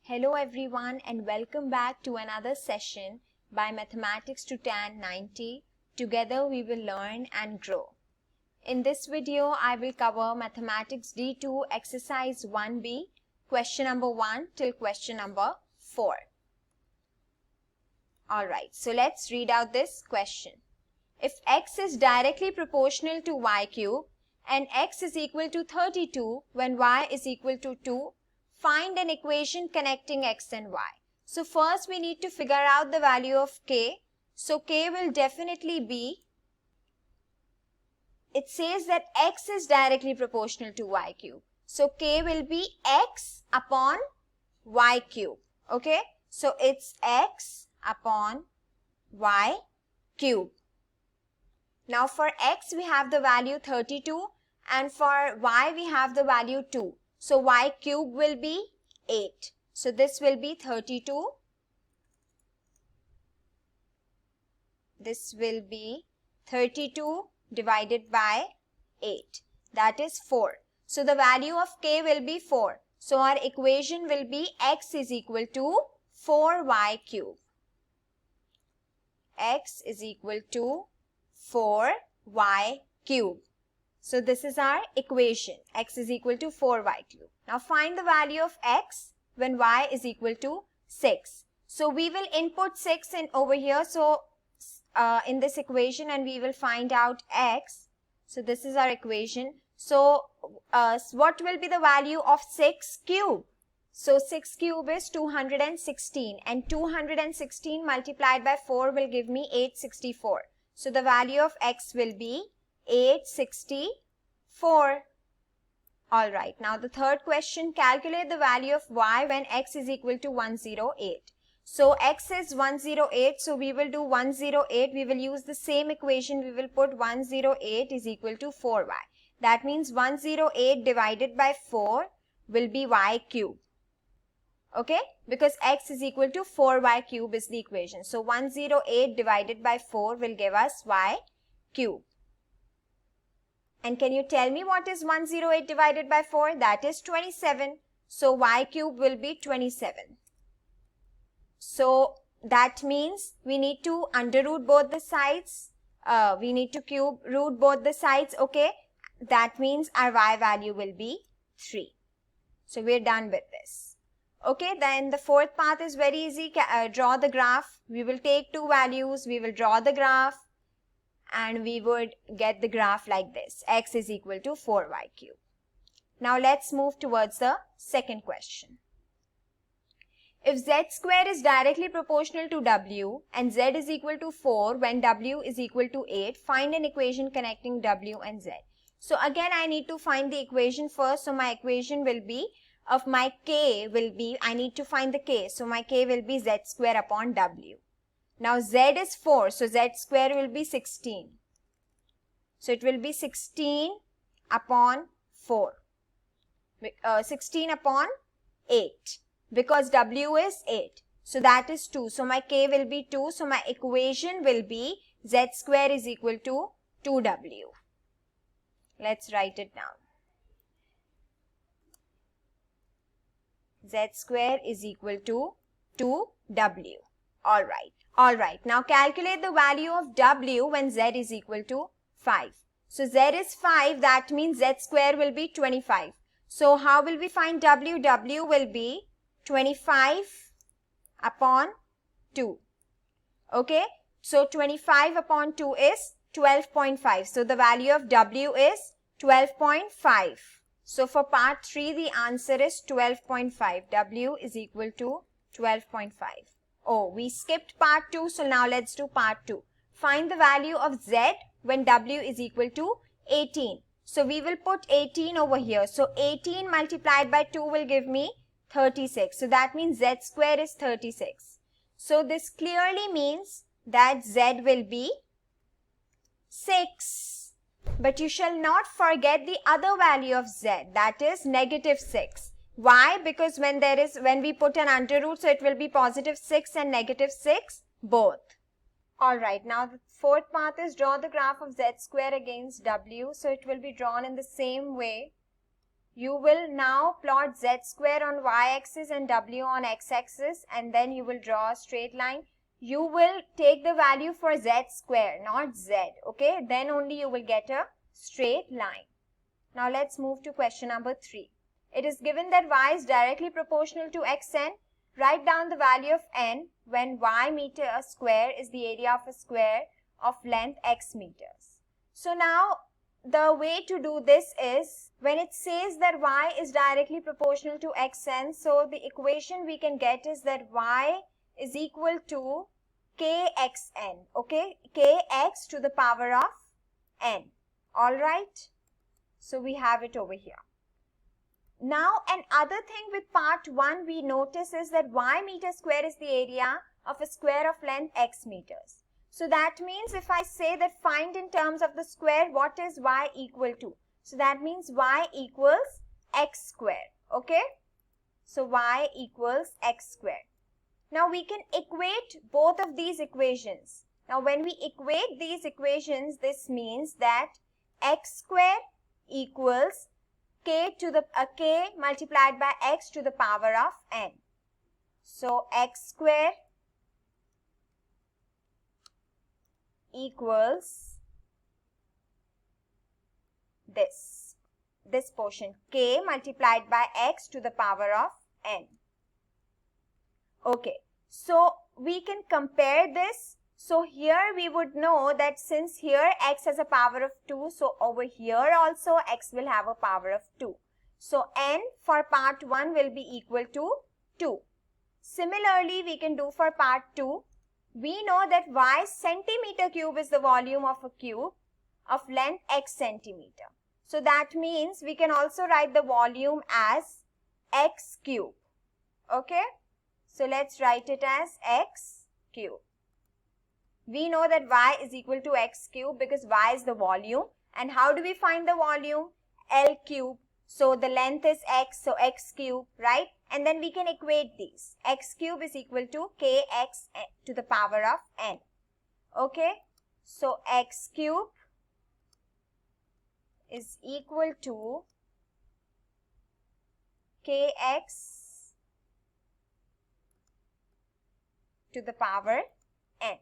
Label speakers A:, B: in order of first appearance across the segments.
A: Hello everyone and welcome back to another session by Mathematics to Tan 90. Together we will learn and grow. In this video, I will cover Mathematics D2 Exercise 1B, question number 1 till question number 4. Alright, so let's read out this question. If x is directly proportional to y cube and x is equal to 32 when y is equal to 2, find an equation connecting x and y. So first we need to figure out the value of k. So k will definitely be, it says that x is directly proportional to y cube. So k will be x upon y cube. Okay, so it's x upon y cube. Now for x we have the value 32 and for y we have the value 2. So y cube will be 8. So this will be 32. This will be 32 divided by 8. That is 4. So the value of k will be 4. So our equation will be x is equal to 4y cube. X is equal to 4y cube. So this is our equation, x is equal to 4y cube. Now find the value of x when y is equal to 6. So we will input 6 in over here, so in this equation, and we will find out x. So this is our equation. So what will be the value of 6 cube? So 6 cube is 216 and 216 multiplied by 4 will give me 864. So the value of x will be 864. Alright, now the third question, calculate the value of y when x is equal to 108. So x is 108, so we will do 108, we will use the same equation, we will put 108 is equal to 4y. That means 108 divided by 4 will be y cube. Okay, because x is equal to 4y cube is the equation. So 108 divided by 4 will give us y cube. And can you tell me what is 108 divided by 4? That is 27. So y cube will be 27. So that means we need to under root both the sides. We need to cube root both the sides. Okay, that means our y value will be 3. So we're done with this. Okay, then the fourth part is very easy. Draw the graph. We will take two values. We will draw the graph. And we would get the graph like this. X is equal to 4y cube. Now let's move towards the second question. If z square is directly proportional to w and z is equal to 4 when w is equal to 8, find an equation connecting w and z. So again I need to find the equation first. So my equation will be of my k will be, I need to find the k. So my k will be z square upon w. Now z is 4, so z square will be 16. So it will be 16 upon 4. 16 upon 8. Because w is 8. So that is 2. So my k will be 2. So my equation will be z square is equal to 2w. Let's write it down. Z square is equal to 2w. Alright, now calculate the value of w when z is equal to 5. So z is 5, that means z square will be 25. So how will we find w? W will be 25 upon 2. Okay, so 25 upon 2 is 12.5. So the value of w is 12.5. So for part 3, the answer is 12.5. W is equal to 12.5. Oh, we skipped part 2, so now let's do part 2. Find the value of z when w is equal to 18. So we will put 18 over here. So 18 multiplied by 2 will give me 36. So that means z square is 36. So this clearly means that z will be 6. But you shall not forget the other value of z, that is negative 6. Why? Because when we put an under root, so it will be positive 6 and negative 6 both. Alright, now the fourth part is draw the graph of z square against w. So it will be drawn in the same way. you will now plot z square on y-axis and w on x-axis, and then you will draw a straight line. You will take the value for z square, not z, okay? Then only you will get a straight line. Now let's move to question number 3. It is given that y is directly proportional to xn. Write down the value of n when y meter square is the area of a square of length x meters. So now the way to do this is, when it says that y is directly proportional to xn, so the equation we can get is that y is equal to kxn, okay? Kx to the power of n. Alright? So we have it over here. Now another thing with part 1 we notice is that y meter square is the area of a square of length x meters. So that means if I say that find in terms of the square what is y equal to. So that means y equals x square, okay? So y equals x square. Now we can equate both of these equations. Now when we equate these equations, this means that x square equals k multiplied by x to the power of n. So x square equals this portion, k multiplied by x to the power of n. Okay, so we can compare this. So here we would know that since here x has a power of 2, so over here also x will have a power of 2. So n for part 1 will be equal to 2. Similarly, we can do for part 2. We know that y centimeter cube is the volume of a cube of length x centimeter. So that means we can also write the volume as x cube. Okay? So let's write it as x cube. We know that y is equal to x cube because y is the volume. And how do we find the volume? L cube. So the length is x, so x cube, right? And then we can equate these. X cube is equal to kx to the power of n. Okay? So x cube is equal to kx to the power n.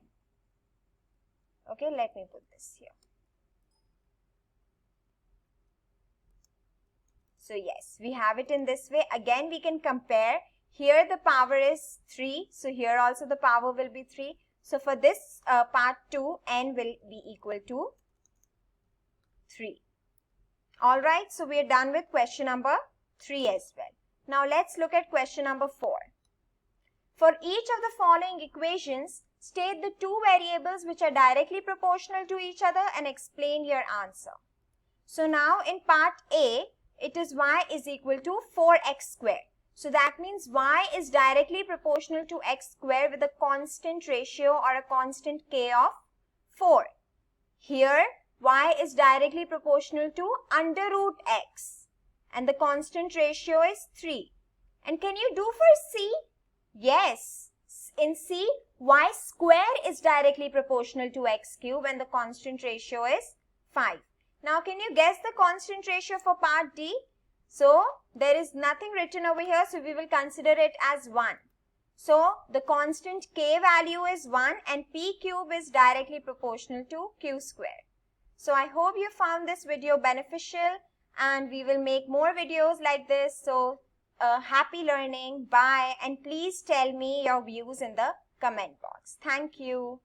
A: Okay, let me put this here. So yes, we have it in this way. Again, we can compare. Here the power is 3. So here also the power will be 3. So for this part 2, n will be equal to 3. Alright, so we are done with question number 3 as well. Now let's look at question number 4. For each of the following equations, state the two variables which are directly proportional to each other and explain your answer. So now in part A, it is y is equal to 4x square. So that means y is directly proportional to x square with a constant ratio or a constant k of 4. Here, y is directly proportional to under root x and the constant ratio is 3. And can you do for C? Yes. In C, y square is directly proportional to x cube and the constant ratio is 5. Now, can you guess the constant ratio for part D? So, there is nothing written over here, so we will consider it as 1. So, the constant k value is 1 and p cube is directly proportional to q square. So, I hope you found this video beneficial and we will make more videos like this. So, happy learning. Bye. And please tell me your views in the comment box. Thank you.